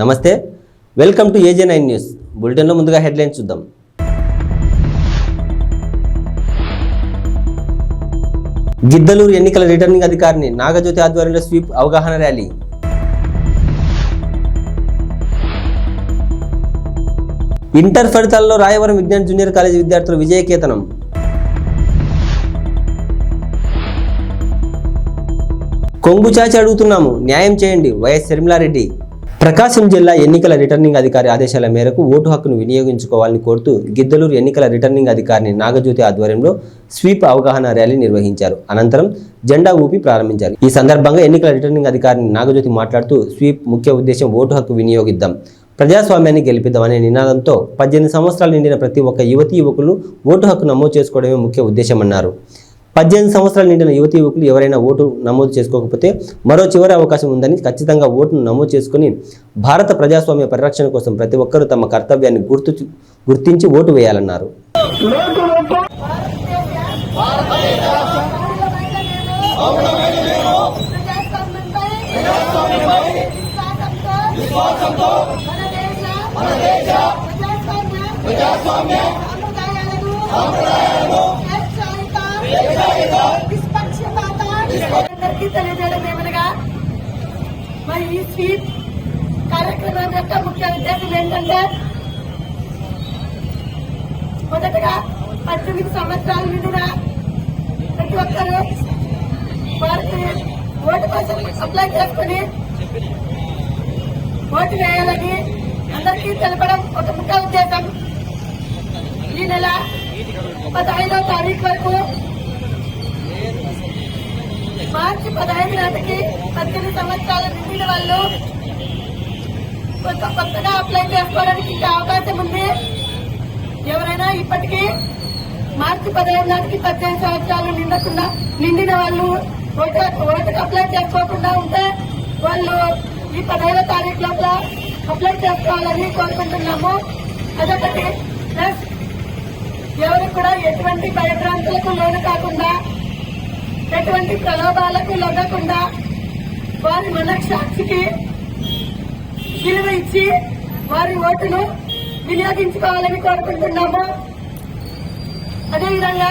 నమస్తే, welcome to AJ9 news. బులెటిన్లో ముందుగా హెడ్లైన్స్ చూద్దాం. గిద్దలూరు ఎన్నికల రిటర్నింగ్ అధికారిని నాగజ్యోతి ఆధ్వర్యంలో స్వీప్ అవగాహన ర్యాలీ. ఇంటర్ ఫలితాల్లో రాయవరం విజ్ఞాన్ జూనియర్ కాలేజీ విద్యార్థుల విజయకేతనం. కొంగు చాచి అడుగుతున్నాము, న్యాయం చేయండి, వైఎస్ శర్మిలారెడ్డి. ప్రకాశం జిల్లా ఎన్నికల రిటర్నింగ్ అధికారి ఆదేశాల మేరకు ఓటు హక్కును వినియోగించుకోవాలని కోరుతూ గిద్దలూరు ఎన్నికల రిటర్నింగ్ అధికారిని నాగజ్యోతి ఆధ్వర్యంలో స్వీప్ అవగాహన ర్యాలీ నిర్వహించారు. అనంతరం జెండా ఊపి ప్రారంభించారు. ఈ సందర్భంగా ఎన్నికల రిటర్నింగ్ అధికారిని నాగజ్యోతి మాట్లాడుతూ స్వీప్ ముఖ్య ఉద్దేశం ఓటు హక్కు వినియోగిద్దాం, ప్రజాస్వామ్యాన్ని గెలిపిద్దాం అనే నినాదంతో 18 సంవత్సరాలు నిండిన ప్రతి ఒక్క యువకులు ఓటు హక్కు నమోదు చేసుకోవడమే ముఖ్య ఉద్దేశమన్నారు. 18 సంవత్సరాలు నిండిన యువకులు ఎవరైనా ఓటు నమోదు చేసుకోకపోతే మరో చివరి అవకాశం ఉందని, ఖచ్చితంగా ఓటును నమోదు చేసుకుని భారత ప్రజాస్వామ్య పరిరక్షణ కోసం ప్రతి ఒక్కరూ తమ కర్తవ్యాన్ని గుర్తించి ఓటు వేయాలన్నారు. మరి ఈ స్వీప్ కార్యక్రమం యొక్క ముఖ్య ఉద్దేశం ఏంటంటే, మొదటగా 18 సంవత్సరాల నిండిన ప్రతి ఒక్కరూ వారికి ఓటు కోసం అప్లై చేసుకుని ఓటు వేయాలని అందరికీ తెలపడం ఒక ముఖ్య ఉద్దేశం. ఈ నెల 15వ తారీఖు వరకు, మార్చి 15 నాటికి 18 సంవత్సరాలు నిండిన వాళ్ళు కొత్తగా అప్లై చేసుకోవడానికి ఇంకా అవకాశం ఉంది. ఎవరైనా ఇప్పటికీ మార్చి 15 నాటికి 18 సంవత్సరాలు నిండిన వాళ్ళు ఓటుకు అప్లై చేసుకోకుండా ఉంటే వాళ్ళు ఈ 15వ తారీఖు లోపల అప్లై చేసుకోవాలని కోరుకుంటున్నాము. అదొకటి. ప్లస్ ఎవరు కూడా ఎటువంటి భయభ్రాంతులకు లోను కాకుండా, ఎటువంటి ప్రలోభాలకు లొంగకుండా వారి మనస్సాక్షికి విలువ ఇచ్చి వారి ఓటును వినియోగించుకోవాలని కోరుకుంటున్నాము. అదేవిధంగా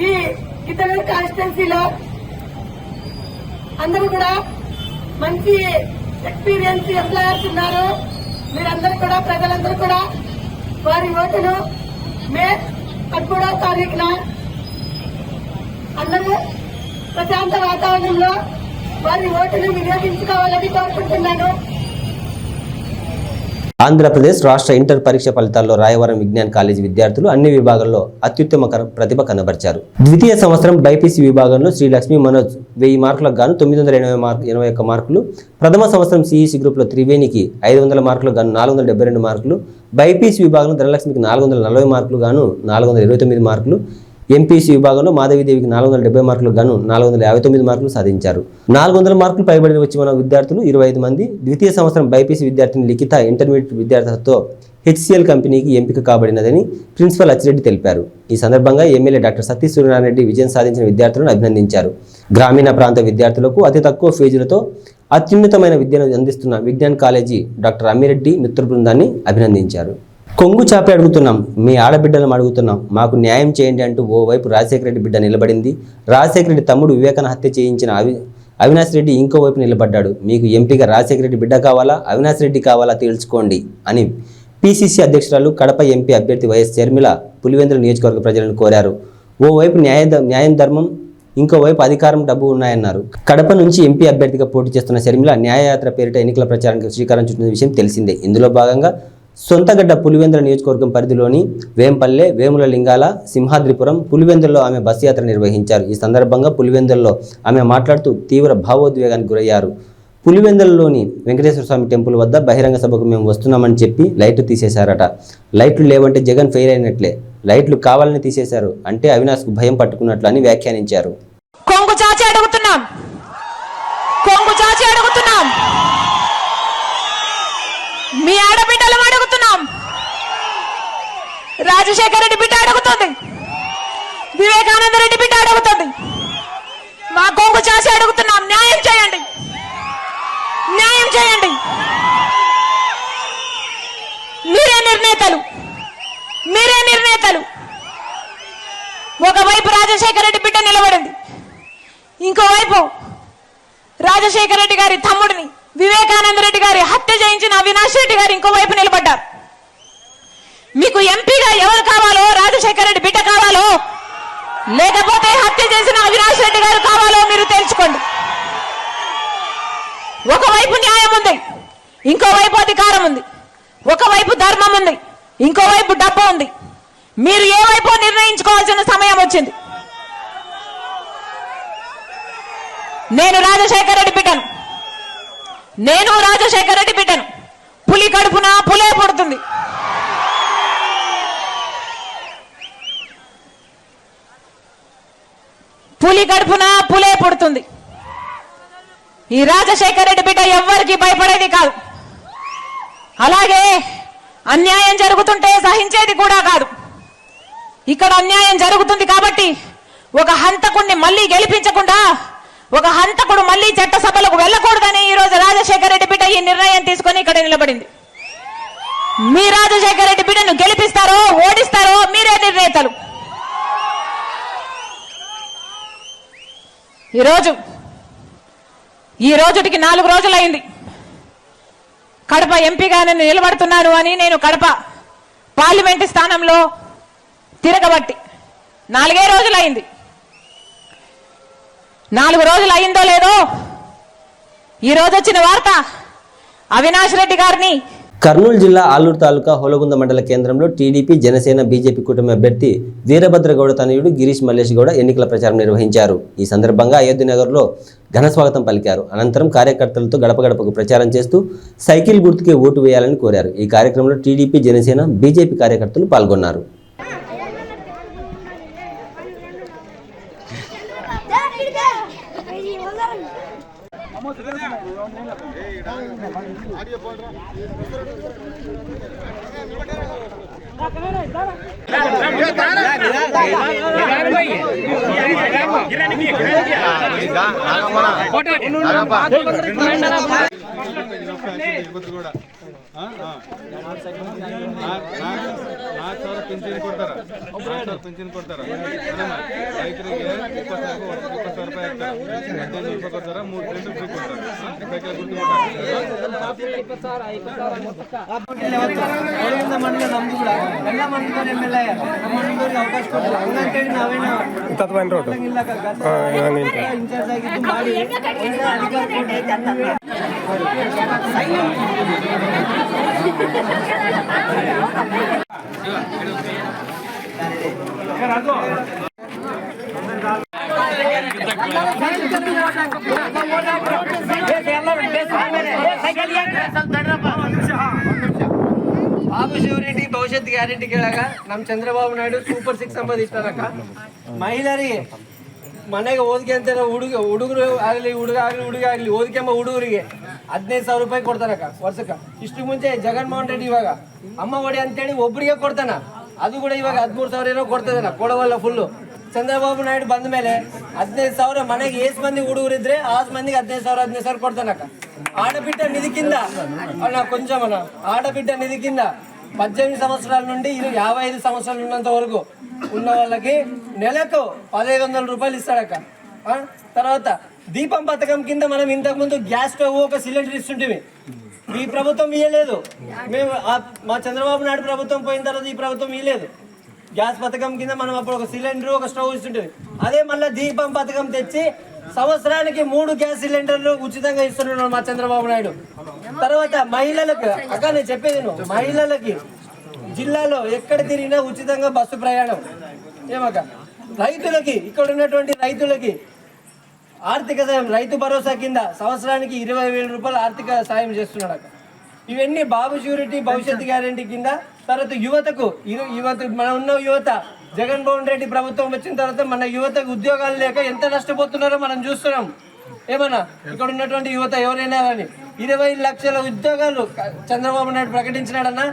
ఈ గిద్దలూరు కాన్స్టిట్యున్సీలో అందరూ కూడా మంచి ఎక్స్పీరియన్స్ ఎంప్లాయర్స్ ఉన్నారు. మీరందరూ కూడా, ప్రజలందరూ కూడా వారి ఓటును మే 13వ తారీఖున అందరూ ప్రశాంత వాతావరణంలో వారి ఓటును వినియోగించుకోవాలని కోరుకుంటున్నాను. ఆంధ్రప్రదేశ్ రాష్ట్ర ఇంటర్ పరీక్ష ఫలితాల్లో రాయవరం విజ్ఞాన్ కాలేజీ విద్యార్థులు అన్ని విభాగాల్లో అత్యుత్తమ ప్రతిభ కనబరిచారు. ద్వితీయ సంవత్సరం బైపీసీ విభాగంలో శ్రీ లక్ష్మీ మనోజ్ 1000 మార్కులకు గాను 981 మార్కులు, ప్రథమ సంవత్సరం సిఈసి గ్రూప్లో త్రివేణికి 500 మార్కులకు గాను 472 మార్కులు, బైపీసీ విభాగంలో ధనలక్ష్మికి 440 మార్కులు గాను 429 మార్కులు, ఎంపీసీ విభాగంలో మాధవీదేవికి 470 మార్కులకు గాను 459 మార్కులు సాధించారు. 400 మార్కులు పైబడి వచ్చిన విద్యార్థులు 25 మంది. ద్వితీయ సంవత్సరం బైపీసీ విద్యార్థిని లిఖిత ఇంటర్మీడియట్ విద్యార్థులతో HCL కంపెనీకి ఎంపిక కాబడినదని ప్రిన్సిపల్ అచ్చిరెడ్డి తెలిపారు. ఈ సందర్భంగా ఎమ్మెల్యే డాక్టర్ సతీష్ సూర్యనారాయణ విజయం సాధించిన విద్యార్థులను అభినందించారు. గ్రామీణ ప్రాంత విద్యార్థులకు అతి తక్కువ ఫీజులతో అత్యున్నతమైన విద్యను అందిస్తున్న విజ్ఞాన్ కాలేజీ డాక్టర్ అమ్మిరెడ్డి మిత్ర బృందాన్ని అభినందించారు. కొంగు చాపి అడుగుతున్నాం, మీ ఆడబిడ్డలను అడుగుతున్నాం, మాకు న్యాయం చేయండి అంటూ ఓవైపు రాజశేఖర రెడ్డి బిడ్డ నిలబడింది. రాజశేఖర రెడ్డి తమ్ముడు వివేకానంద హత్య చేయించిన అవినాష్ రెడ్డి ఇంకోవైపు నిలబడ్డాడు. మీకు ఎంపీగా రాజశేఖర రెడ్డి బిడ్డ కావాలా, అవినాష్ రెడ్డి కావాలా తేల్చుకోండి అని PCC అధ్యక్షురాలు, కడప ఎంపీ అభ్యర్థి వైఎస్ షర్మిల పులివెందుల నియోజకవర్గ ప్రజలను కోరారు. ఓవైపు న్యాయం ధర్మం, ఇంకోవైపు అధికారం, డబ్బు ఉన్నాయన్నారు. కడప నుంచి ఎంపీ అభ్యర్థిగా పోటీ చేస్తున్న షర్మిల న్యాయయాత్ర పేరిట ఎన్నికల ప్రచారానికి శ్రీకారం చుట్టిన విషయం తెలిసిందే. ఇందులో భాగంగా సొంతగడ్డ పులివెందుల నియోజకవర్గం పరిధిలోని వేంపల్లె, వేముల లింగాల, సింహాద్రిపురం, పులివెందుల్లో ఆమె బస్సు యాత్ర నిర్వహించారు. ఈ సందర్భంగా పులివెందుల్లో ఆమె మాట్లాడుతూ తీవ్ర భావోద్వేగానికి గురయ్యారు. పులివెందులలోని వెంకటేశ్వర స్వామి టెంపుల్ వద్ద బహిరంగ సభకు మేము వస్తున్నామని చెప్పి లైట్లు తీసేశారట. లైట్లు లేవంటే జగన్ ఫెయిల్ అయినట్లే, లైట్లు కావాలని తీసేశారు అంటే అవినాష్కు భయం పట్టుకున్నట్లు అని వ్యాఖ్యానించారు. కొంగు చాచి అడుగుతున్నాం, మీ ఆడబిడ్డలు అడుగుతున్నాం, రాజశేఖర రెడ్డి బిడ్డ అడుగుతుంది, వివేకానంద రెడ్డి బిడ్డ అడుగుతుంది, మా కొంగు చాచి అడుగుతున్నాం, న్యాయం చేయండి, న్యాయం చేయండి. నిర్ణేతలు. ఒకవైపు రాజశేఖర రెడ్డి బిడ్డ నిలబడింది, ఇంకోవైపు రాజశేఖర రెడ్డి గారి తమ్ముడిని వివేకానంద రెడ్డి గారి హత్య చేయించిన అవినాష్ రెడ్డి గారు ఇంకోవైపు నిలబడ్డారు. మీకు ఎంపీగా ఎవరు కావాలో, రాజశేఖర రెడ్డి బిడ్డ కావాలో లేకపోతే హత్య చేసిన అవినాష్ రెడ్డి గారు కావాలో మీరు తెలుసుకోండి. ఒకవైపు న్యాయం ఉంది, ఇంకోవైపు అధికారం ఉంది. ఒకవైపు ధర్మం ఉంది, ఇంకోవైపు డబ్బు ఉంది. మీరు ఏ వైపు నిర్ణయించుకోవాల్సిన సమయం వచ్చింది. నేను రాజశేఖర రెడ్డి బిడ్డను. పులి కడుపున పులే పుడుతుంది. ఈ రాజశేఖర రెడ్డి బిడ్డ ఎవ్వరికి భయపడేది కాదు. అలాగే అన్యాయం జరుగుతుంటే సహించేది కూడా కాదు. ఇక్కడ అన్యాయం జరుగుతుంది కాబట్టి ఒక హంతకుడిని మళ్ళీ గెలిపించకుండా, ఒక హంతకుడు మళ్ళీ చట్టసభలకు వెళ్ళకూడదని ఈ రోజు రాజశేఖర రెడ్డి బిడ్డ ఈ నిర్ణయం తీసుకొని ఇక్కడ నిలబడింది. మీ రాజశేఖర రెడ్డి బిడ్డను గెలిపిస్తారో ఓడిస్తారో మీరే నిర్ణేతలు. ఈ రోజుటికి 4 రోజులైంది కడప ఎంపీగా నేను నిలబడుతున్నాను అని. నేను కడప పార్లమెంటు స్థానంలో తిరగబట్టి 4 రోజులైంది. 4 రోజులు అయిందో లేదో ఈ రోజు వచ్చిన వార్త అవినాష్ రెడ్డి గారిని కర్నూలు జిల్లా ఆలూరు తాలూకా హోలగుంద మండల కేంద్రంలో టీడీపీ, జనసేన, బీజేపీ కూటమి అభ్యర్థి వీరభద్రగౌడ తనయుడు గిరీష్ మల్లేష్ గౌడ ఎన్నికల ప్రచారం నిర్వహించారు. ఈ సందర్భంగా అయోధ్యనగర్లో ఘన స్వాగతం పలికారు. అనంతరం కార్యకర్తలతో గడప గడపకు ప్రచారం చేస్తూ సైకిల్ గుర్తుకే ఓటు వేయాలని కోరారు. ఈ కార్యక్రమంలో టీడీపీ, జనసేన, బీజేపీ కార్యకర్తలు పాల్గొన్నారు. పింఛన్ ಕೊಡ್ತಾರ ರೈತರಿಗೆ 20,000 ರೂಪಾಯಿ ಕೊಡ್ತಾರ 3 ಫ್ರೀ ಕೊಡ್ತಾರೆ ಸೈಕಲ್ ಗುರ್ತು ಬಾಬು ಶಿವರೆಡ್ಡಿ ಭವಿಷ್ಯತ್ ಗ್ಯಾರಂಟಿ ಕೇಳಾಗ ನಮ್ಮ ಚಂದ್ರಬಾಬು ನಾಯ್ಡು ಸೂಪರ್ 6 ಅಂಬದು ಇಟ್ಟಾರಕ್ಕ. ಮಹಿಳೆಯರಿಗೆ ಮನೆಗೆ ಓದಿಗೆ ಅಂತ ಹುಡುಗರು ಆಗಲಿ ಹುಡುಗ ಆಗಲಿ ಓದಿಕೆ ಹುಡುಗರಿಗೆ 15,000 ರೂಪಾಯಿ ಕೊಡ್ತಾನಕ್ಕ ವರ್ಷಕ್ಕೆ. ಇಷ್ಟು ಮುಂಚೆ ಜಗನ್ಮೋಹನ್ ರೆಡ್ಡಿ ಇವಾಗ ಅಮ್ಮ ಒಡಿ ಅಂತೇಳಿ ಒಬ್ಬರಿಗೆ ಕೊಡ್ತಾನ, ಅದು ಕೂಡ ಇವಾಗ 13,000 ಏನೋ ಕೊಡ್ತದನ, ಕೊಡವಲ್ಲ ಫುಲ್ಲು. ಚಂದ್ರಬಾಬು ನಾಯ್ಡು ಬಂದ ಮೇಲೆ 15,000 ಮನೆಗೆ ಏಸ್ ಮಂದಿ ಹುಡುಗರು ಇದ್ರೆ ಆಸ್ ಮಂದಿಗೆ 15,000 ಕೊಡ್ತಾನಕ್ಕ. ఆడబిడ్డ నిధి కింద కొంచెం ఆడబిడ్డ నిధి కింద 18 సంవత్సరాల నుండి 55 సంవత్సరాలు ఉన్నంత వరకు ఉన్న వాళ్ళకి నెలకు 1,500 రూపాయలు ఇస్తాడక్క. తర్వాత దీపం పథకం కింద మనం ఇంతకు ముందు గ్యాస్ స్టవ్ ఒక సిలిండర్ ఇస్తుంటే ఈ ప్రభుత్వం ఇయ్యలేదు. మేము మా చంద్రబాబు నాయుడు ప్రభుత్వం పోయిన తర్వాత ఈ ప్రభుత్వం ఇయ్యలేదు. గ్యాస్ పథకం కింద మనం అప్పుడు ఒక సిలిండర్ ఒక స్టవ్ ఇస్తుంటే అదే మళ్ళీ దీపం పథకం తెచ్చి సంవత్సరానికి 3 గ్యాస్ సిలిండర్లు ఉచితంగా ఇస్తున్నాడు మా చంద్రబాబు నాయుడు. తర్వాత మహిళలకు అక్క నేను చెప్పేది మహిళలకి జిల్లాలో ఎక్కడ తిరిగినా ఉచితంగా బస్సు ప్రయాణం. ఏమక్క రైతులకి ఇక్కడ ఉన్నటువంటి రైతులకి ఆర్థిక సాయం రైతు భరోసా కింద సంవత్సరానికి 20,000 రూపాయలు ఆర్థిక సాయం చేస్తున్నాడు అక్క. ఇవన్నీ బాబు ష్యూరిటీ భవిష్యత్ గ్యారంటీ కింద. తర్వాత యువతకు మన ఉన్న యువత జగన్మోహన్ రెడ్డి ప్రభుత్వం వచ్చిన తర్వాత మన యువతకు ఉద్యోగాలు లేక ఎంత నష్టపోతున్నారో మనం చూస్తున్నాం. ఏమన్నా ఇక్కడ ఉన్నటువంటి యువత ఎవరైనా కానీ 20 లక్షల ఉద్యోగాలు చంద్రబాబు నాయుడు ప్రకటించినాడన్నా.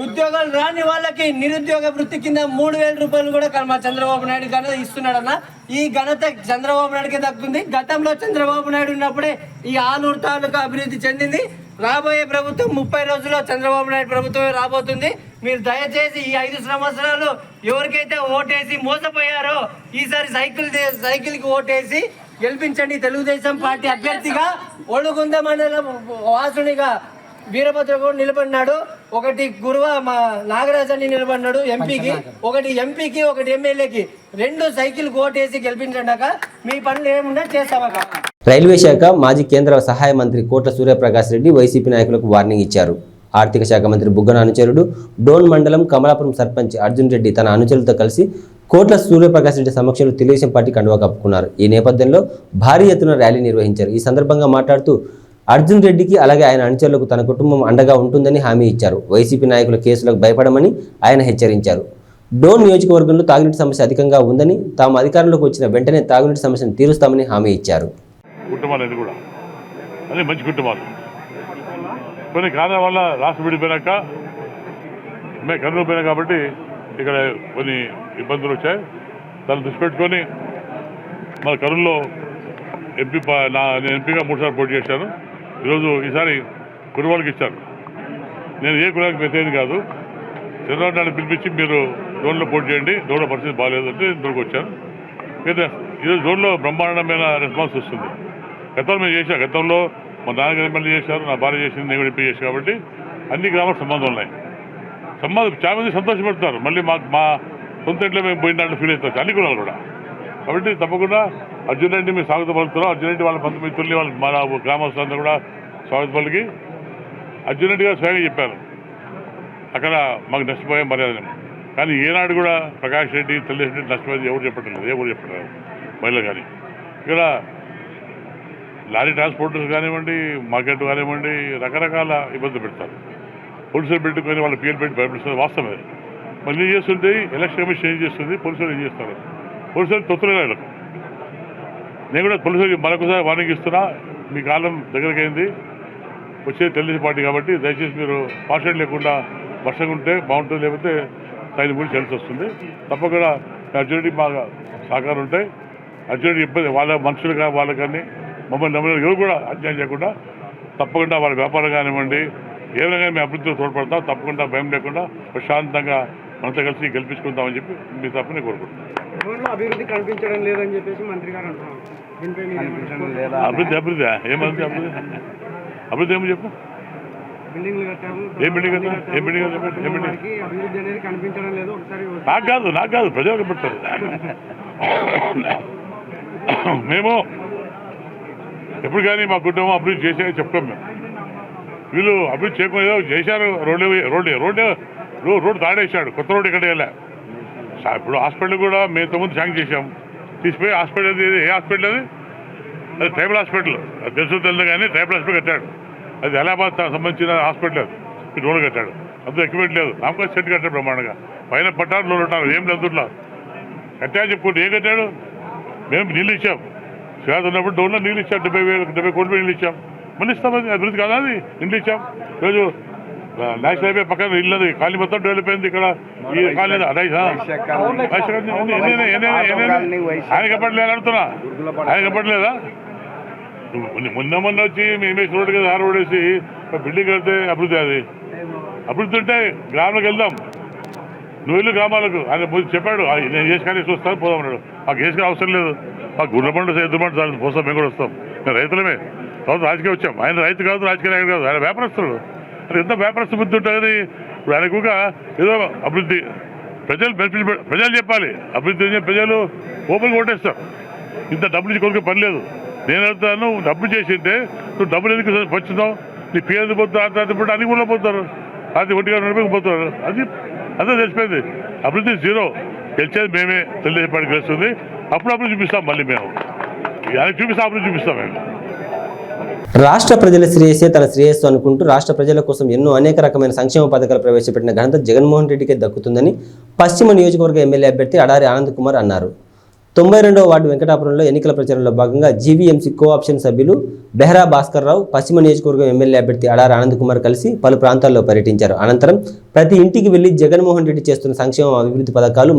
ఉద్యోగాలు రాని వాళ్ళకి నిరుద్యోగ వృత్తి కింద 3,000 రూపాయలు కూడా మా చంద్రబాబు నాయుడు ఘనత ఇస్తున్నాడన్నా. ఈ ఘనత చంద్రబాబు నాయుడుకి దక్కుంది. గతంలో చంద్రబాబు నాయుడు ఉన్నప్పుడే ఈ ఆలూరు తాలూకా అభివృద్ధి చెందింది. రాబోయే ప్రభుత్వం 30 రోజుల్లో చంద్రబాబు నాయుడు ప్రభుత్వమే రాబోతుంది. మీరు దయచేసి ఈ 5 సంవత్సరాలు ఎవరికైతే ఓటేసి మోసపోయారో ఈసారి సైకిల్కి ఓటేసి గెలిపించండి. తెలుగుదేశం పార్టీ అభ్యర్థిగా ఒడుగుంద మండలం వాసునిగా వీరభద్ర కూడా నిలబడినాడు. ఒకటి గురువ మా నాగరాజ్ అని నిలబడినాడు ఎంపీకి, ఒకటి ఎమ్మెల్యేకి 2 సైకిల్ ఓటేసి గెలిపించండాక మీ పనులు ఏమున్నా చేస్తామక. రైల్వే శాఖ మాజీ కేంద్ర సహాయ మంత్రి కోట్ల సూర్యప్రకాష్ రెడ్డి వైసీపీ నాయకులకు వార్నింగ్ ఇచ్చారు. ఆర్థిక శాఖ మంత్రి బుగ్గన అనుచరుడు డోన్ మండలం కమలాపురం సర్పంచ్ అర్జున్ రెడ్డి తన అనుచరులతో కలిసి కోట్ల సూర్యప్రకాష్ రెడ్డి సమక్షంలో తెలుగుదేశం పార్టీ కండువా కప్పుకున్నారు. ఈ నేపథ్యంలో భారీ ఎత్తున ర్యాలీ నిర్వహించారు. ఈ సందర్భంగా మాట్లాడుతూ అర్జున్ రెడ్డికి అలాగే ఆయన అనుచరులకు తన కుటుంబం అండగా ఉంటుందని హామీ ఇచ్చారు. వైసీపీ నాయకుల కేసులకు భయపడమని ఆయన హెచ్చరించారు. డోన్ నియోజకవర్గంలో తాగునీటి సమస్య అధికంగా ఉందని, తాము అధికారంలోకి వచ్చిన వెంటనే తాగునీటి సమస్యను తీరుస్తామని హామీ ఇచ్చారు. కుటుంబాలు కూడా అదే మంచి కుటుంబాలు. కొన్ని కారణాల వల్ల రాష్ట్రం విడిపోయినాక మేము కర్నూలు పోయినా కాబట్టి ఇక్కడ కొన్ని ఇబ్బందులు వచ్చాయి. దాన్ని దృష్టి పెట్టుకొని మన కర్నూలులో నేను ఎంపీగా 3 సార్లు పోటీ చేశాను. ఈసారి కుటుంబాలకు ఇచ్చాను. నేను ఏ కులానికి వ్యతిరేకం కాదు. చంద్రబాబు నాయుడు పిలిపించి మీరు జోన్లో పోటీ చేయండి, జోన్లో పరిస్థితి బాగాలేదు అంటే ఇందులోకి వచ్చాను. ఈరోజు జోన్లో బ్రహ్మాండమైన రెస్పాన్స్ వస్తుంది. గతంలో మేము చేశాం. గతంలో మా నాన్నగారు ఎమ్మెల్యే చేశారు, నా భార్య చేసింది, నేను ఎంపీ చేశాను. కాబట్టి అన్ని గ్రామాలకు సంబంధం ఉన్నాయి. చాలా మంది సంతోషపడుతున్నారు. మళ్ళీ మా సొంత ఇంట్లో మేము పోయిన దాంట్లో ఫీల్ అవుతారు అన్ని కులాలు కూడా. కాబట్టి తప్పకుండా అర్జున్ రెడ్డి మేము స్వాగతం పలుకుతున్నాం. అర్జున్ రెడ్డి వాళ్ళ 19 మిత్రుల్ని వాళ్ళ మన గ్రామస్తులందరూ కూడా స్వాగతం పలికి అర్జున్ రెడ్డి గారు స్వయంగా చెప్పారు అక్కడ మాకు నష్టపోయే మర్యాద. కానీ ఏనాడు కూడా ప్రకాష్ రెడ్డి తెలుగుదేశం రెడ్డి నష్టపోయేది ఎవరు చెప్పట్లేదు, ఎవరు చెప్పట్లేదు మహిళలు. కానీ ఇక్కడ లారీ ట్రాన్స్పోర్టర్స్ కానివ్వండి, మార్కెట్ కానివ్వండి, రకరకాల ఇబ్బందులు పెడతారు. పోలీసులు పెట్టుకొని వాళ్ళ పేరు పెట్టి భయపెడుతుంది. వాస్తవమే. మళ్ళీ ఏం చేస్తుంటే ఎలక్షన్ కమిషన్ ఏం చేస్తుంది, పోలీసులు ఏం చేస్తారు. పోలీసులు తొత్తులేదు. నేను కూడా పోలీసులు మరొకసారి వార్నింగ్ ఇస్తున్నా. మీ కాలం దగ్గరికి అయింది. వచ్చేది తెలుగుదేశం పార్టీ కాబట్టి దయచేసి మీరు పార్షల్ లేకుండా వర్షంగా ఉంటే బాగుంటుంది. లేకపోతే దాని గురించి తెలిసి వస్తుంది. తప్పకుండా అర్జున్ రెడ్డి బాగా సహకారం ఉంటాయి. అర్జున్ రెడ్డి ఇబ్బంది వాళ్ళ మనుషులుగా వాళ్ళకి కానీ మమ్మల్ని నమ్మలేదు ఎవరు కూడా అన్యాయం చేయకుండా తప్పకుండా వాళ్ళ వ్యాపారం కానివ్వండి ఏమైనా కానీ మేము అభివృద్ధిలో తోడ్పడతాం. తప్పకుండా భయం లేకుండా ప్రశాంతంగా మనతో కలిసి గెలిపించుకుంటామని చెప్పి మీ తప్పని కోరుకుంటున్నాం. అభివృద్ధి కనిపించడం లేదని చెప్పేసి మంత్రి గారు అంటున్నారు. అభివృద్ధి ఏమంది అభివృద్ధి ఏమో చెప్పు. ఏ బిల్డింగ్ నాకు కాదు ప్రజలకు పెడతారు. మేము ఎప్పుడు కానీ మా కుటుంబం అభివృద్ధి చేసాయని చెప్తాం. మేము వీళ్ళు అభివృద్ధి చేయకుండా చేశారు. రోడ్డు తాడేశాడు. కొత్త రోడ్డు ఇక్కడ వెళ్ళా. ఇప్పుడు హాస్పిటల్ కూడా మేము 9 శాంక్షన్ చేశాము. తీసిపోయి హాస్పిటల్ ఏ హాస్పిటల్ అది ట్రైబల్ హాస్పిటల్. అది తెలుసు కానీ ట్రైబల్ హాస్పిటల్ కట్టాడు. అది అలహాబాద్ సంబంధించిన హాస్పిటల్. అది రోడ్డు కట్టాడు. అందులో ఎక్విప్మెంట్ లేదు. నామకాయ సెట్ కట్టాడు బ్రహ్మాండంగా. పైన పట్టారు లోన్ ఉంటారు. ఏం లేదు కట్టా చెప్పుకుంటే ఏం కట్టాడు. మేము నీళ్ళు ఇచ్చాం. శ్రీరాజ్ ఉన్నప్పుడు డోన్లో నీళ్ళు ఇచ్చాం. 70 కోట్ల నీళ్ళు ఇచ్చాం. మళ్ళీ ఇస్తాం. అది అభివృద్ధి కాదా? అది నీళ్ళు ఇచ్చాం. ఈరోజు నేషనల్ హైవే పక్కన ఇల్లది ఖాళీ మొత్తం డెవలప్ అయింది. ఇక్కడ ఈ ఖాళీ ఆయన కప్పట్లేదు అడుగుతున్నా. ఆయన కప్పట్లేదా? మొన్న వచ్చి మేమే రోడ్డు కదా రోడ్ వేసి బిల్డింగ్ కడితే అభివృద్ధి. అది అభివృద్ధి ఉంటే గ్రామాలకు వెళ్దాం. నువ్వు వెళ్ళు గ్రామాలకు. ఆయన చెప్పాడు నేను చేసి కానీ చూస్తాను పోదాం అన్నాడు. మాకు వేసుకునే అవసరం లేదు. మాకు గుర్రబండు ఎద్దుబండు చాలు పోస్తాం. మేము కూడా వస్తాం. మేము రైతులమే. తర్వాత రాజకీయం వచ్చాం. ఆయన రైతు కాదు, రాజకీయ నాయకుడు కాదు. ఆయన వ్యాపారస్తుడు. అది ఎంత వ్యాపారస్తు బుద్ధి ఉంటుంది. ఇప్పుడు ఆయనకుగా ఏదో అభివృద్ధి ప్రజలు చెప్పాలి. అభివృద్ధి ప్రజలు ఓపెన్గా ఓటేస్తారు. ఇంత డబ్బులు ఇచ్చి కొనుక్కే పని లేదు. నేను వెళ్తాను డబ్బు చేసింటే నువ్వు డబ్బులు ఎందుకు వచ్చినావు, నీ పేరు పోతారు, అంత అన్ని కూడా పోతారు. అది 1 పోతారు. అది అంతా తెలిసిపోయింది. అభివృద్ధి జీరో. గెలిచేది మేమే. తెలుగుదేశం పార్టీ గెలుస్తుంది. అప్పుడు అభివృద్ధి చూపిస్తాం. మళ్ళీ మేము ఆయనకు చూపిస్తాం. అభివృద్ధి చూపిస్తాం. మేము రాష్ట్ర ప్రజల శ్రేయస్సే తన శ్రేయస్సు అనుకుంటూ రాష్ట్ర ప్రజల కోసం ఎన్నో అనేక రకమైన సంక్షేమ పథకాలు ప్రవేశపెట్టిన ఘనత జగన్మోహన్ రెడ్డికే దక్కుతుందని పశ్చిమ నియోజకవర్గ ఎమ్మెల్యే అభ్యర్థి అడారి ఆనంద్ కుమార్ అన్నారు. 92వ వార్డు వెంకటాపురంలో ఎన్నికల ప్రచారంలో భాగంగా జీవీఎంసీ కోఆప్షన్ సభ్యులు బెహ్రా భాస్కర్ రావు, పశ్చిమ నియోజకవర్గం ఎమ్మెల్యే అభ్యర్థి అడారి ఆనంద్ కుమార్ కలిసి పలు ప్రాంతాల్లో పర్యటించారు. అనంతరం ప్రతి ఇంటికి వెళ్లి జగన్మోహన్ రెడ్డి చేస్తున్న సంక్షేమ అభివృద్ధి పథకాలు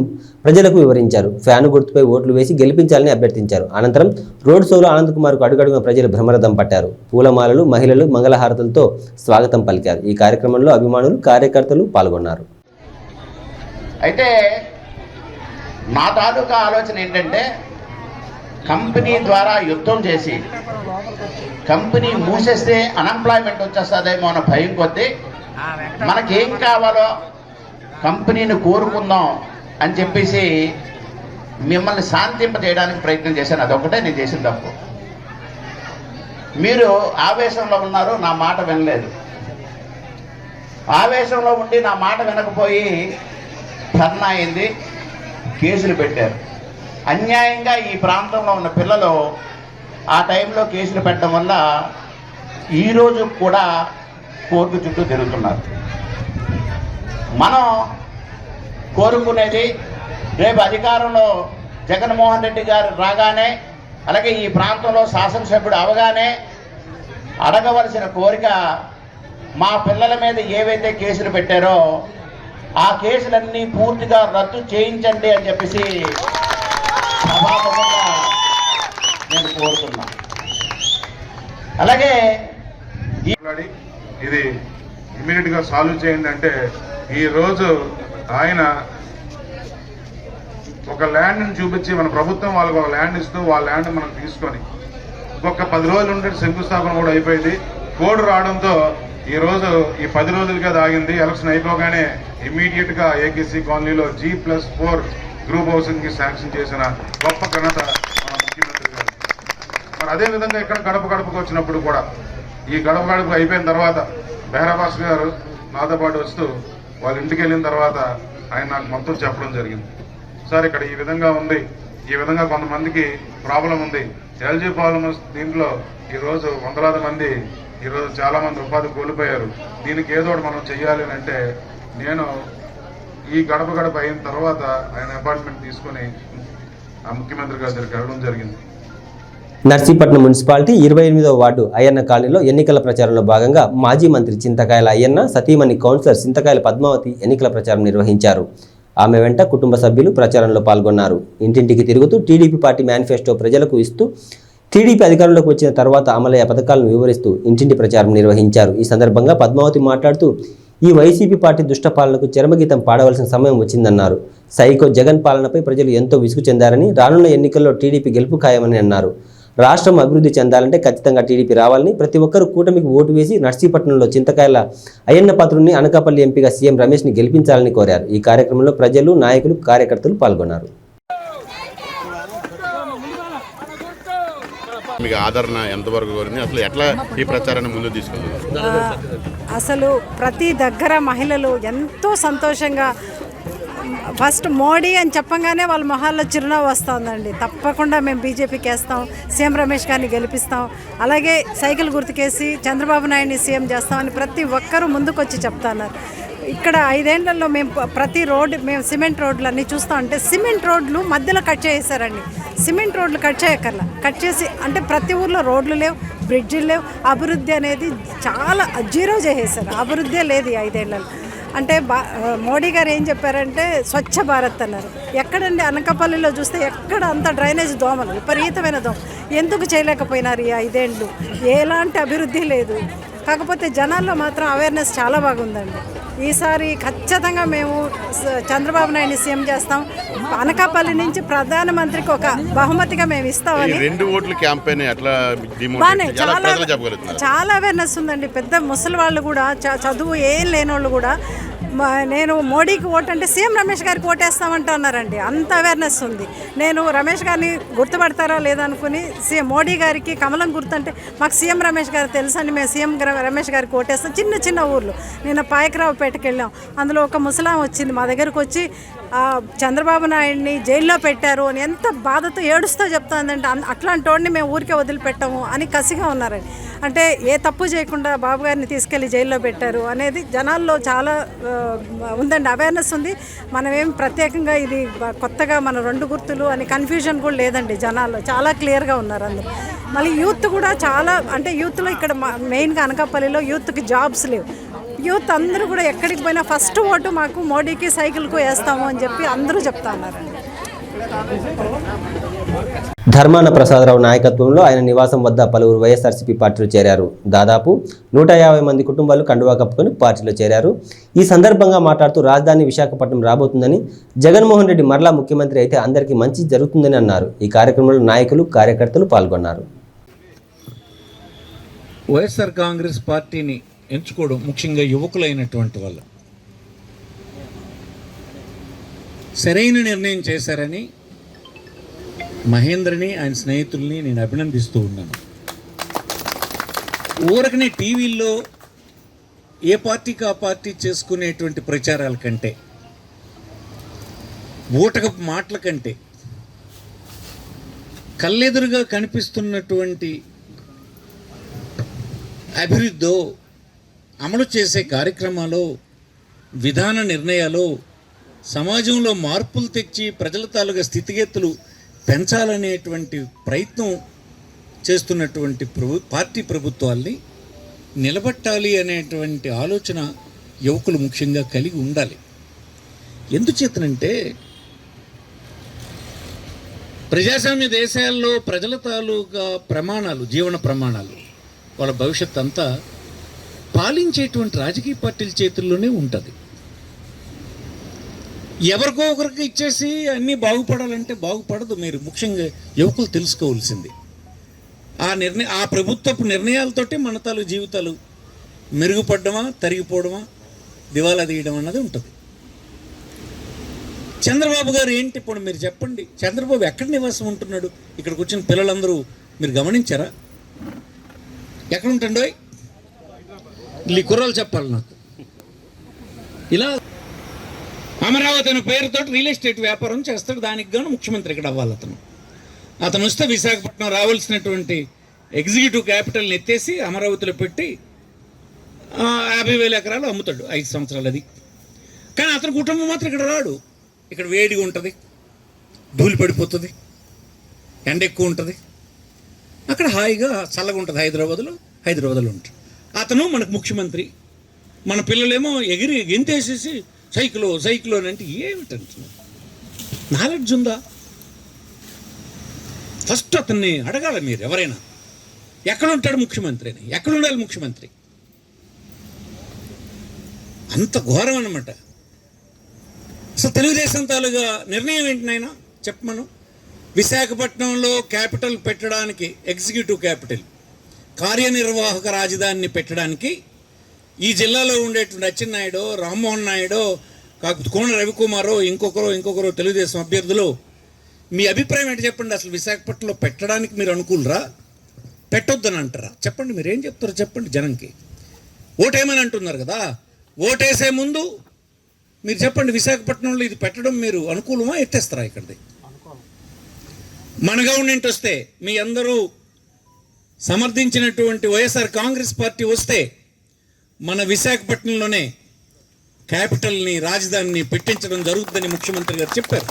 ప్రజలకు వివరించారు. ఫ్యాను గుర్తుపై ఓట్లు వేసి గెలిపించాలని అభ్యర్థించారు. అనంతరం రోడ్ షోలో ఆనంద్ కుమార్కు అడుగడుగున ప్రజలు భ్రమరథం పట్టారు. పూలమాలలు, మహిళలు మంగళహారతులతో స్వాగతం పలికారు. ఈ కార్యక్రమంలో అభిమానులు, కార్యకర్తలు పాల్గొన్నారు. అయితే నా తాలూకా ఆలోచన ఏంటంటే కంపెనీ ద్వారా యుద్ధం చేసి కంపెనీ మూసేస్తే అన్ఎంప్లాయ్మెంట్ వచ్చేస్తుందేమో అన్న భయం కొద్దీ మనకేం కావాలో కంపెనీని కోరుకుందాం అని చెప్పేసి మిమ్మల్ని శాంతింప చేయడానికి ప్రయత్నం చేశాను. అదొకటే నేను చేసిన తప్పు. మీరు ఆవేశంలో ఉన్నారు, నా మాట వినలేదు. ఆవేశంలో ఉండి నా మాట వినకపోయి ధర్నా అయింది, కేసులు పెట్టారు. అన్యాయంగా ఈ ప్రాంతంలో ఉన్న పిల్లలు ఆ టైంలో కేసులు పెట్టడం వల్ల ఈరోజు కూడా కోర్టు చుట్టూ తిరుగుతున్నారు. మనం కోరుకునేది రేపు అధికారంలో జగన్మోహన్ రెడ్డి గారు రాగానే, అలాగే ఈ ప్రాంతంలో శాసనసభ్యుడు అవగానే అడగవలసిన కోరిక మా పిల్లల మీద ఏవైతే కేసులు పెట్టారో ఆ కేసులన్నీ పూర్తిగా రద్దు చేయించండి అని చెప్పేసి సభాముఖంగా నేను కోరుతున్నా. అలాగే ఇది ఇమీడియట్ గా సాల్వ్ చేయండి అంటే ఈరోజు ఆయన ఒక ల్యాండ్ని చూపించి మన ప్రభుత్వం వాళ్ళకి ఒక ల్యాండ్ ఇస్తూ వాళ్ళ ల్యాండ్ మనం తీసుకొని ఇంకొక 10 రోజులు ఉంటే శంకుస్థాపన కూడా అయిపోయింది. కోడ్ రావడంతో ఈ రోజు ఈ 10 రోజులుగా ఆగింది. ఎలక్షన్ అయిపోగానే ఇమీడియట్ గా ఏకేసీ కాలనీలో G+4 గ్రూప్ హౌసింగ్ కి శాంక్షన్ చేసిన గొప్ప ఘనత మన ముఖ్యమంత్రి గారు. మరి అదే విధంగా ఇక్కడ గడపకు వచ్చినప్పుడు కూడా ఈ గడప అయిపోయిన తర్వాత బెహ్రా భాస్కర్ గారు నాతో పాటు వస్తూ వాళ్ళ ఇంటికి వెళ్ళిన తర్వాత ఆయన నాకు మొత్తం చెప్పడం జరిగింది. సార్ ఇక్కడ ఈ విధంగా ఉంది, ఈ విధంగా కొంతమందికి ప్రాబ్లం ఉంది. ఎల్జీ పాలిమర్స్ దీంట్లో ఈరోజు వందలాది మంది ఈరోజు చాలా మంది ఉపాధి కోల్పోయారు. దీనికి ఏదో ఒకటి మనం చెయ్యాలి అని అంటే నేను ఈ గడప అయిన తర్వాత ఆయన అపాయింట్మెంట్ తీసుకొని ఆ ముఖ్యమంత్రి గారి దగ్గరికి వెళ్ళడం జరిగింది. నర్సీపట్నం మున్సిపాలిటీ 28వ వార్డు అయ్యన్న కాలనీలో ఎన్నికల ప్రచారంలో భాగంగా మాజీ మంత్రి చింతకాయల అయ్యన్న, సతీమణి కౌన్సిలర్ చింతకాయల పద్మావతి ఎన్నికల ప్రచారం నిర్వహించారు. ఆమె వెంట కుటుంబ సభ్యులు ప్రచారంలో పాల్గొన్నారు. ఇంటింటికి తిరుగుతూ టీడీపీ పార్టీ మేనిఫెస్టో ప్రజలకు ఇస్తూ టీడీపీ అధికారంలోకి వచ్చిన తర్వాత అమలయ్యే పథకాలను వివరిస్తూ ఇంటింటి ప్రచారం నిర్వహించారు. ఈ సందర్భంగా పద్మావతి మాట్లాడుతూ ఈ వైసీపీ పార్టీ దుష్ట పాలనకు చరమగీతం పాడవలసిన సమయం వచ్చిందన్నారు. సైకో జగన్ పాలనపై ప్రజలు ఎంతో విసుగు చెందారని, రానున్న ఎన్నికల్లో టీడీపీ గెలుపు ఖాయమని అన్నారు. రాష్ట్రం అభివృద్ధి చెందాలంటే ఖచ్చితంగా టీడీపీ రావాలని, ప్రతి ఒక్కరూ కూటమికి ఓటు వేసి నర్సీపట్నంలో చింతకాయల అయ్యన్న పాత్రుడిని అనకాపల్లి ఎంపీగా సీఎం రమేష్ని గెలిపించాలని కోరారు. ఈ కార్యక్రమంలో ప్రజలు, నాయకులు, కార్యకర్తలు పాల్గొన్నారు. మీకు ఆదరణ ఎంతవరకు కోరింది, అసలు ఎట్లా ఈ ప్రచారాన్ని ముందు తీసుకెళ్తున్నారు? అసలు ప్రతి దగ్గర మహిళలు ఎంతో సంతోషంగా ఫస్ట్ మోడీ అని చెప్పగానే వాళ్ళ మొహాల్లో చిరునవ్వు వస్తుందండి. తప్పకుండా మేము బీజేపీకి వేస్తాం, సీఎం రమేష్ గారిని గెలిపిస్తాం, అలాగే సైకిల్ గుర్తుకేసి చంద్రబాబు నాయుడిని సీఎం చేస్తామని ప్రతి ఒక్కరూ ముందుకొచ్చి చెప్తున్నారు. ఇక్కడ 5 ఏళ్లలో మేము ప్రతి రోడ్డు మేము సిమెంట్ రోడ్లు అన్నీ చూస్తూ ఉంటే సిమెంట్ రోడ్లు మధ్యలో కట్ చేసేసారండి. సిమెంట్ రోడ్లు కట్ చేయక్కర్లా, కట్ చేసి అంటే ప్రతి ఊర్లో రోడ్లు లేవు, బ్రిడ్జిలు లేవు. అభివృద్ధి అనేది చాలా జీరో చేసేసారు. అభివృద్ధి లేదు ఈ 5 ఏళ్లలో. అంటే మోడీ గారు ఏం చెప్పారంటే స్వచ్ఛ భారత్ అన్నారు. ఎక్కడండి అనకాపల్లిలో చూస్తే ఎక్కడ అంత డ్రైనేజ్ దోమలు, విపరీతమైన దోమ. ఎందుకు చేయలేకపోయినారు ఈ 5 ఏళ్ళు? ఎలాంటి అభివృద్ధి లేదు. కాకపోతే జనాల్లో మాత్రం అవేర్నెస్ చాలా బాగుందండి. ఈసారి ఖచ్చితంగా మేము చంద్రబాబు నాయుడిని సీఎం చేస్తాం. అనకాపల్లి నుంచి ప్రధానమంత్రికి ఒక బహుమతిగా మేము ఇస్తామని. 2 ఓట్ల క్యాంపెయిన్ ఎట్లా చాలా అవేర్నెస్ ఉందండి. పెద్ద ముసలి వాళ్ళు కూడా, చదువు ఏం లేని వాళ్ళు కూడా నేను మోడీకి ఓటు అంటే సీఎం రమేష్ గారికి ఓటేస్తామంటున్నారండి. అంత అవేర్నెస్ ఉంది. నేను రమేష్ గారిని గుర్తుపడతారా లేదనుకుని మోడీ గారికి కమలం గుర్తుంటే మాకు సీఎం రమేష్ గారు తెలుసండి, మేము సీఎం రమేష్ గారికి ఓటేస్తాం. చిన్న చిన్న ఊర్లు నిన్న పాయకరావుపేటకి వెళ్ళాం. అందులో ఒక ముసలాం వచ్చింది మా దగ్గరకు వచ్చి చంద్రబాబు నాయుడిని జైల్లో పెట్టారు అని ఎంత బాధతో ఏడుస్తూ చెప్తుందంటే అట్లాంటి వాడిని మేము ఊరికే వదిలిపెట్టాము అని కసిగా ఉన్నారండి. అంటే ఏ తప్పు చేయకుండా బాబు గారిని తీసుకెళ్లి జైల్లో పెట్టారు అనేది జనాల్లో చాలా ఉందండి, అవేర్నెస్ ఉంది. మనమేం ప్రత్యేకంగా ఇది కొత్తగా మన 2 గుర్తులు అని కన్ఫ్యూజన్ కూడా లేదండి, జనాల్లో చాలా క్లియర్గా ఉన్నారు అందరూ. మళ్ళీ యూత్ కూడా చాలా, అంటే యూత్లో ఇక్కడ మెయిన్గా అనకాపల్లిలో యూత్కి జాబ్స్ లేవు. యూత్ అందరూ కూడా ఎక్కడికి పోయినా ఫస్ట్ ఓటు మాకు మోడీకి సైకిల్కు వేస్తాము అని చెప్పి అందరూ చెప్తా ఉన్నారండి. ధర్మాన ప్రసాదరావు నాయకత్వంలో ఆయన నివాసం వద్ద పలువురు వైఎస్ఆర్సీపీ పార్టీలో చేరారు. దాదాపు 150 మంది కుటుంబాలు కండువా కప్పుకొని పార్టీలో చేరారు. ఈ సందర్భంగా మాట్లాడుతూ రాజధాని విశాఖపట్నం రాబోతుందని, జగన్మోహన్ రెడ్డి మరలా ముఖ్యమంత్రి అయితే అందరికీ మంచి జరుగుతుందని అన్నారు. ఈ కార్యక్రమంలో నాయకులు, కార్యకర్తలు పాల్గొన్నారు. వైఎస్ఆర్ కాంగ్రెస్ పార్టీని ఎంచుకోవడం ముఖ్యంగా యువకులైనటువంటి వాళ్ళు సరైన నిర్ణయం చేశారని మహేంద్రని, ఆయన స్నేహితుల్ని నేను అభినందిస్తూ ఉన్నాను. ఊరకనే టీవీల్లో ఏ పార్టీకి ఆ పార్టీ చేసుకునేటువంటి ప్రచారాల కంటే, ఊటకపు మాటల కంటే, కళ్ళెదురుగా కనిపిస్తున్నటువంటి అభివృద్ధో, అమలు చేసే కార్యక్రమాలు, విధాన నిర్ణయాలు, సమాజంలో మార్పులు తెచ్చి ప్రజల తాలూకా స్థితిగతులు పెంచాలనేటువంటి ప్రయత్నం చేస్తున్నటువంటి పార్టీ ప్రభుత్వాల్ని నిలబెట్టాలి అనేటువంటి ఆలోచన యువకులు ముఖ్యంగా కలిగి ఉండాలి. ఎందుచేతనంటే ప్రజాస్వామ్య దేశాల్లో ప్రజల తాలూకా ప్రమాణాలు, జీవన ప్రమాణాలు, వాళ్ళ భవిష్యత్ అంతా పాలించేటువంటి రాజకీయ పార్టీల చేతుల్లోనే ఉంటుంది. ఎవరికో ఒకరికి ఇచ్చేసి అన్నీ బాగుపడాలంటే బాగుపడదు. మీరు ముఖ్యంగా యువకులు తెలుసుకోవాల్సింది ఆ ప్రభుత్వపు నిర్ణయాలతోటి మన తాలూకు జీవితాలు మెరుగుపడడమా, తరిగిపోవడమా, దివాలా తీయడం అన్నది ఉంటుంది. చంద్రబాబు గారు ఏంటి ఇప్పుడు మీరు చెప్పండి, చంద్రబాబు ఎక్కడ నివాసం ఉంటున్నాడు? ఇక్కడికి వచ్చిన పిల్లలందరూ మీరు గమనించారా? ఎక్కడ ఉంటాడో ఈ కుర్రాలు చెప్పాలి నాకు. ఇలా అమరావతి అనే పేరుతో రియల్ ఎస్టేట్ వ్యాపారం చేస్తాడు. దానికి గాను ముఖ్యమంత్రి ఇక్కడ అవ్వాలి. అతను వస్తే విశాఖపట్నం రావాల్సినటువంటి ఎగ్జిక్యూటివ్ క్యాపిటల్ని ఎత్తేసి అమరావతిలో పెట్టి 50,000 ఎకరాలు అమ్ముతాడు 5 సంవత్సరాలు. అది కానీ అతని కుటుంబం మాత్రం ఇక్కడ రాడు. ఇక్కడ వేడిగా ఉంటుంది, ధూళి పడిపోతుంది, ఎండ ఎక్కువ ఉంటుంది. అక్కడ హాయిగా చల్లగా ఉంటుంది. హైదరాబాద్లో ఉంటుంది. అతను మనకు ముఖ్యమంత్రి. మన పిల్లలేమో ఎగిరి గెంతేసేసి సైకిలో అని అంటే ఏమిటంటున్నారు? నాలెడ్జ్ ఉందా? ఫస్ట్ అతన్ని అడగాలి మీరు. ఎవరైనా ఎక్కడ ఉంటాడు ముఖ్యమంత్రి అని, ఎక్కడ ఉండాలి ముఖ్యమంత్రి? అంత ఘోరం అన్నమాట. అసలు తెలుగుదేశం తాలూగా నిర్ణయం ఏంటి నాయన చెప్పమను. విశాఖపట్నంలో క్యాపిటల్ పెట్టడానికి, ఎగ్జిక్యూటివ్ క్యాపిటల్, కార్యనిర్వాహక రాజధానిని పెట్టడానికి ఈ జిల్లాలో ఉండేటువంటి అచ్చెన్నాయుడు, రామ్మోహన్ నాయుడు, కోన రవికుమారో ఇంకొకరో తెలుగుదేశం అభ్యర్థులు, మీ అభిప్రాయం ఏంటి చెప్పండి. అసలు విశాఖపట్నంలో పెట్టడానికి మీరు అనుకూలరా, పెట్టొద్దని అంటారా? చెప్పండి, మీరేం చెప్తారో చెప్పండి జనంకి. ఓటేమని అంటున్నారు కదా, ఓటేసే ముందు మీరు చెప్పండి, విశాఖపట్నంలో ఇది పెట్టడం మీరు అనుకూలమా, ఎత్తేస్తారా? ఇక్కడిది మన గవర్నమెంట్ వస్తే, మీ అందరూ సమర్థించినటువంటి వైఎస్ఆర్ కాంగ్రెస్ పార్టీ వస్తే మన విశాఖపట్నంలోనే క్యాపిటల్ని, రాజధానిని పెట్టించడం జరుగుతుందని ముఖ్యమంత్రి గారు చెప్పారు.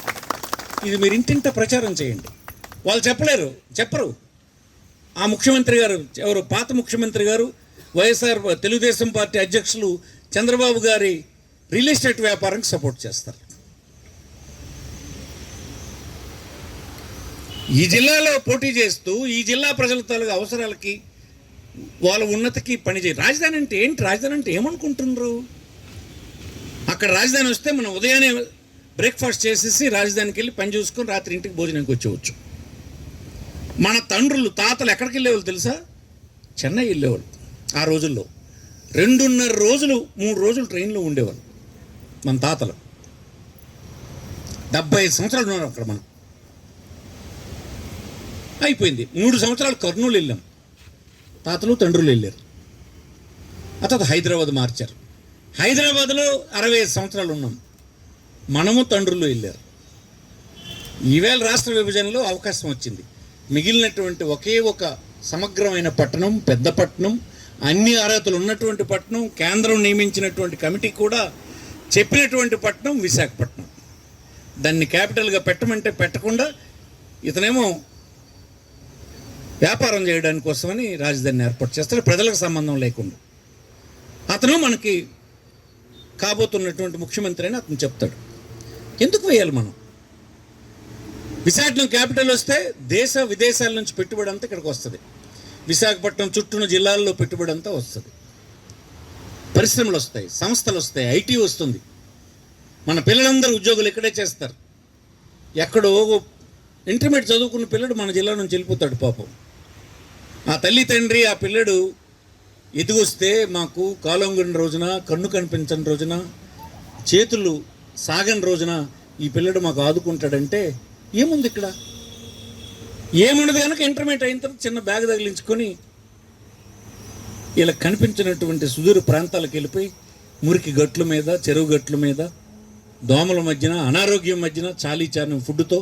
ఇది మీరు ఇంటింట ప్రచారం చేయండి. వాళ్ళు చెప్పరు. ఆ ముఖ్యమంత్రి గారు ఎవరు? పాత ముఖ్యమంత్రి గారు, వైఎస్ఆర్ తెలుగుదేశం పార్టీ అధ్యక్షులు చంద్రబాబు గారి రియల్ ఎస్టేట్ వ్యాపారానికి సపోర్ట్ చేస్తారు. ఈ జిల్లాలో పోటీ చేస్తూ ఈ జిల్లా ప్రజల తాలూకు అవసరాలకి, వాళ్ళ ఉన్నతికి పనిచేయ. రాజధాని అంటే ఏంటి? రాజధాని అంటే ఏమనుకుంటున్నారు? అక్కడ రాజధాని వస్తే మనం ఉదయాన్నే బ్రేక్ఫాస్ట్ చేసేసి రాజధానికి వెళ్ళి పని చూసుకొని రాత్రి ఇంటికి భోజనానికి వచ్చేవచ్చు. మన తండ్రులు, తాతలు ఎక్కడికి వెళ్ళేవాళ్ళు తెలుసా? చెన్నై వెళ్ళేవాళ్ళు. ఆ రోజుల్లో 2.5 రోజులు 3 రోజులు ట్రైన్లో ఉండేవాళ్ళు మన తాతలు. 75 సంవత్సరాలు ఉన్నారు అక్కడ. మనం అయిపోయింది. 3 సంవత్సరాలు కర్నూలు వెళ్ళాం, తాతలు తండ్రులు వెళ్ళారు. ఆ తర్వాత హైదరాబాద్ మార్చారు. హైదరాబాద్లో 65 సంవత్సరాలు ఉన్నాం, మనము తండ్రులు వెళ్ళారు. ఈవేళ రాష్ట్ర విభజనలో అవకాశం వచ్చింది. మిగిలినటువంటి ఒకే ఒక సమగ్రమైన పట్టణం, పెద్ద పట్టణం, అన్ని అర్హతలు ఉన్నటువంటి పట్టణం, కేంద్రం నియమించినటువంటి కమిటీ కూడా చెప్పినటువంటి పట్టణం విశాఖపట్నం. దాన్ని క్యాపిటల్గా పెట్టమంటే పెట్టకుండా ఇతనేమో వ్యాపారం చేయడానికి కోసమని రాజధానిని ఏర్పాటు చేస్తాడు, ప్రజలకు సంబంధం లేకుండా. అతను మనకి కాబోతున్నటువంటి ముఖ్యమంత్రి అని అతను చెప్తాడు. ఎందుకు వేయాలి మనం? విశాఖపట్నం క్యాపిటల్ వస్తే దేశ విదేశాల నుంచి పెట్టుబడి అంతా ఇక్కడికి వస్తుంది. విశాఖపట్నం చుట్టూన జిల్లాల్లో పెట్టుబడి అంతా వస్తుంది. పరిశ్రమలు వస్తాయి, సంస్థలు వస్తాయి, ఐటీ వస్తుంది. మన పిల్లలందరూ ఉద్యోగులు ఇక్కడే చేస్తారు. ఎక్కడో ఇంటర్మీడియట్ చదువుకున్న పిల్లడు మన జిల్లా నుంచి వెళ్ళిపోతాడు పాపం. ఆ తల్లి తండ్రి ఆ పిల్లడు ఎదిగొస్తే మాకు కాలొంగిన రోజున, కన్ను కనిపించని రోజున, చేతులు సాగని రోజున ఈ పిల్లడు మాకు ఆదుకుంటాడంటే ఏముంది ఇక్కడ? ఏముండదు కనుక ఇంటర్మీడియట్ అయిన తర్వాత చిన్న బ్యాగ్ తగిలించుకొని ఇలా కనిపించినటువంటి సుదూర ప్రాంతాలకు వెళ్ళిపోయి మురికి గట్ల మీద, చెరువు గట్ల మీద, దోమల మధ్యన, అనారోగ్యం మధ్యన చాలీ చాలని ఫుడ్తో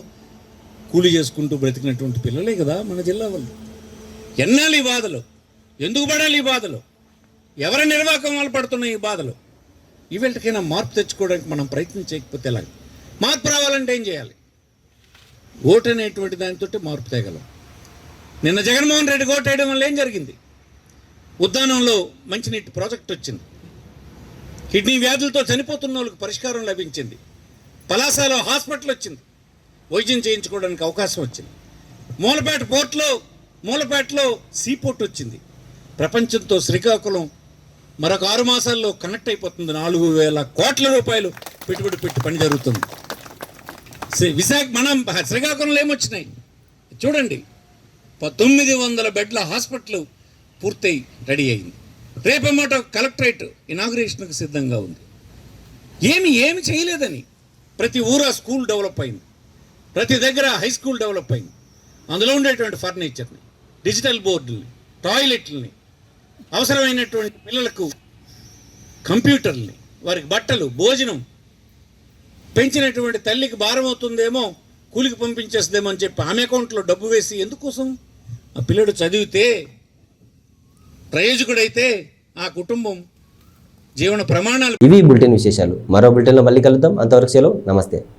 కూలి చేసుకుంటూ బ్రతికినటువంటి పిల్లలే కదా మన జిల్లా వాళ్ళు. ఎన్నాళ్ళు ఈ బాధలు? ఎందుకు పడాలి ఈ బాధలు? ఎవరి నిర్వాహకం వాళ్ళు పడుతున్నాయి ఈ బాధలు? ఈవెంట్కైనా మార్పు తెచ్చుకోవడానికి మనం ప్రయత్నం చేయకపోతే ఎలాగ? మార్పు రావాలంటే ఏం చేయాలి? ఓటు అనేటువంటి దానితో మార్పు తేగలం. నిన్న జగన్మోహన్ రెడ్డి ఓటు వేయడం వల్ల ఏం జరిగింది? ఉద్దానంలో మంచినీటి ప్రాజెక్ట్ వచ్చింది. కిడ్నీ వ్యాధులతో చనిపోతున్న వాళ్ళకి పరిష్కారం లభించింది. పలాసలో హాస్పిటల్ వచ్చింది, వైద్యం చేయించుకోవడానికి అవకాశం వచ్చింది. మూలపేటలో సీపోర్ట్ వచ్చింది. ప్రపంచంతో శ్రీకాకుళం మరొక 6 మాసాల్లో కనెక్ట్ అయిపోతుంది. 4,000 కోట్ల రూపాయలు పెట్టుబడి పెట్టి పని జరుగుతుంది. మనం శ్రీకాకుళంలో ఏమొచ్చినాయి చూడండి. 900 బెడ్ల హాస్పిటల్ పూర్తయి రెడీ అయింది. రేపేమాట కలెక్టరేట్ ఇనాగ్రేషన్కి సిద్ధంగా ఉంది. ఏమి చేయలేదని. ప్రతి ఊరా స్కూల్ డెవలప్ అయింది, ప్రతి దగ్గర హై స్కూల్ డెవలప్ అయింది. అందులో ఉండేటువంటి ఫర్నిచర్ని, డిజిటల్ బోర్డుల్ని, టాయిలెట్లని, అవసరమైనటువంటి పిల్లలకు కంప్యూటర్ని, వారికి బట్టలు, భోజనం, పెంచినటువంటి తల్లికి భారం అవుతుందేమో, కూలికి పంపించేస్తుందేమో అని చెప్పి ఆమె అకౌంట్లో డబ్బు వేసి ఎందుకోసం? ఆ పిల్లడు చదివితే, ప్రయోజకుడైతే ఆ కుటుంబం జీవన ప్రమాణాలు. ఇవి బులెటిన్ విశేషాలు. మరో బులెటిన్లో మళ్ళీ కలుద్దాం. అంతవరకు సెలవు. నమస్తే.